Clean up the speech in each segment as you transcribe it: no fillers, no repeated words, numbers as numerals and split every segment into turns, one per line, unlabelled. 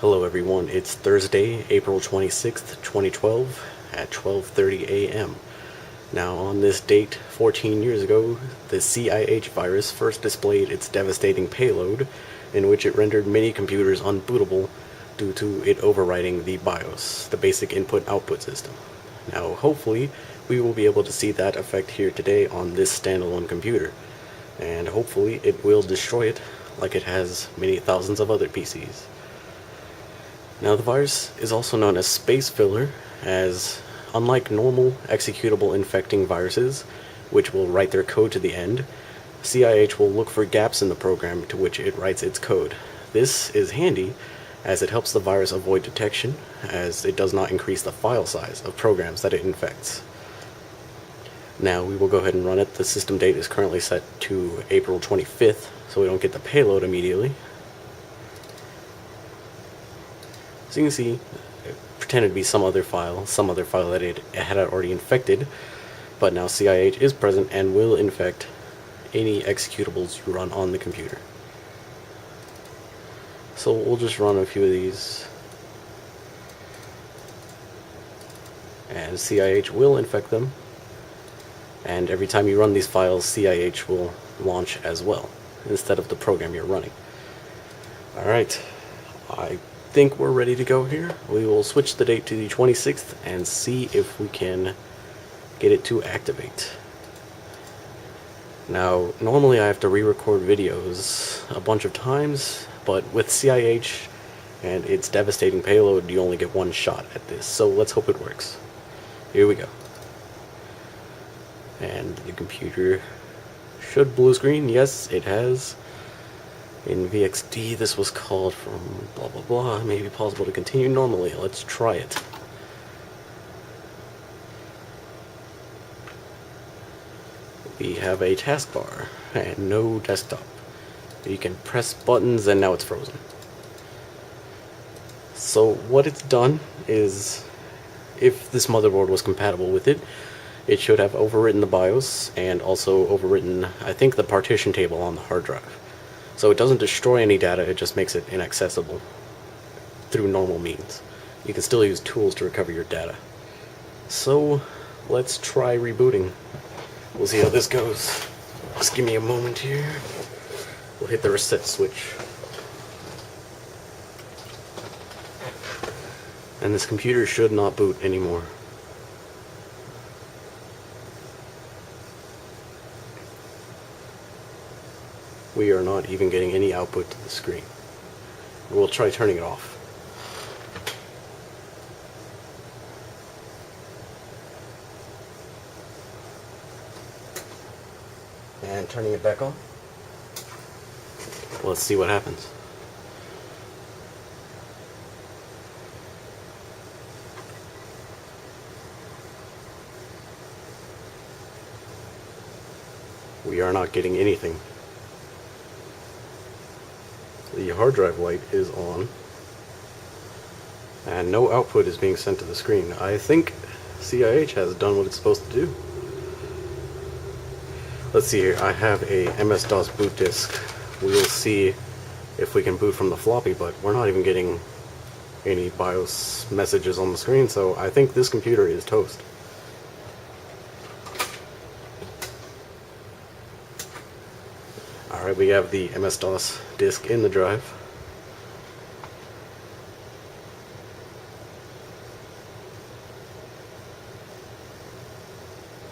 Hello everyone, it's Thursday, April 26th, 2012 at 12:30 a.m. Now on this date, 14 years ago, the CIH virus first displayed its devastating payload, in which it rendered many computers unbootable due to it overwriting the BIOS, the basic input-output system. Now hopefully, we will be able to see that effect here today on this standalone computer, and hopefully it will destroy it like it has many thousands of other PCs. Now the virus is also known as space filler, as unlike normal executable infecting viruses, which will write their code to the end, CIH will look for gaps in the program to which it writes its code. This is handy, as it helps the virus avoid detection, as it does not increase the file size of programs that it infects. Now we will go ahead and run it. The system date is currently set to April 25th, so we don't get the payload immediately. So you can see, it pretended to be some other file that it had already infected, but now CIH is present and will infect any executables you run on the computer. So we'll just run a few of these, and CIH will infect them, and every time you run these files, CIH will launch as well, instead of the program you're running. Alright, I think we're ready to go here. We will switch the date to the 26th and see if we can get it to activate. Now, normally I have to re-record videos a bunch of times, but with CIH and its devastating payload, you only get one shot at this, so let's hope it works. Here we go. And the computer should blue screen. Yes, it has. In VXD, this was called from blah blah blah. It may be possible to continue normally. Let's try it. We have a taskbar and no desktop. You can press buttons and now it's frozen. So what it's done is, if this motherboard was compatible with it, it should have overwritten the BIOS and also overwritten, I think, the partition table on the hard drive. So it doesn't destroy any data, it just makes it inaccessible through normal means. You can still use tools to recover your data. So let's try rebooting. We'll see how this goes. Just give me a moment here. We'll hit the reset switch. And this computer should not boot anymore. We are not even getting any output to the screen. We'll try turning it off. And turning it back on. Let's see what happens. We are not getting anything. The hard drive light is on, and no output is being sent to the screen. I think CIH has done what it's supposed to do. Let's see here, I have a MS-DOS boot disk. We'll see if we can boot from the floppy, but we're not even getting any BIOS messages on the screen, so I think this computer is toast. Alright, we have the MS-DOS disk in the drive.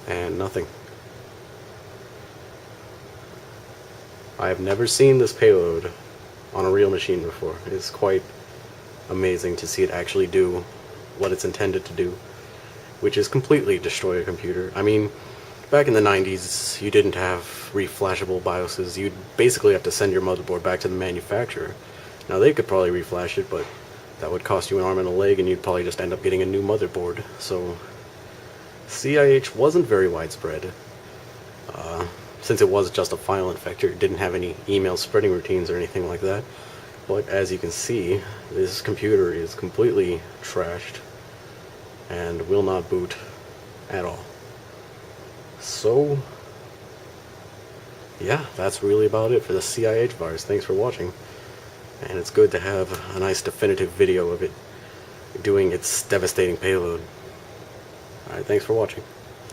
And nothing. I have never seen this payload on a real machine before. It's quite amazing to see it actually do what it's intended to do, which is completely destroy a computer. I mean, back in the 90s, you didn't have reflashable BIOSes. You'd basically have to send your motherboard back to the manufacturer. Now, they could probably reflash it, but that would cost you an arm and a leg, and you'd probably just end up getting a new motherboard. So, CIH wasn't very widespread. Since it was just a file infector, it didn't have any email spreading routines or anything like that. But as you can see, this computer is completely trashed and will not boot at all. So, yeah, that's really about it for the CIH virus. Thanks for watching. and it's good to have a nice definitive video of it doing its devastating payload. Alright, thanks for watching.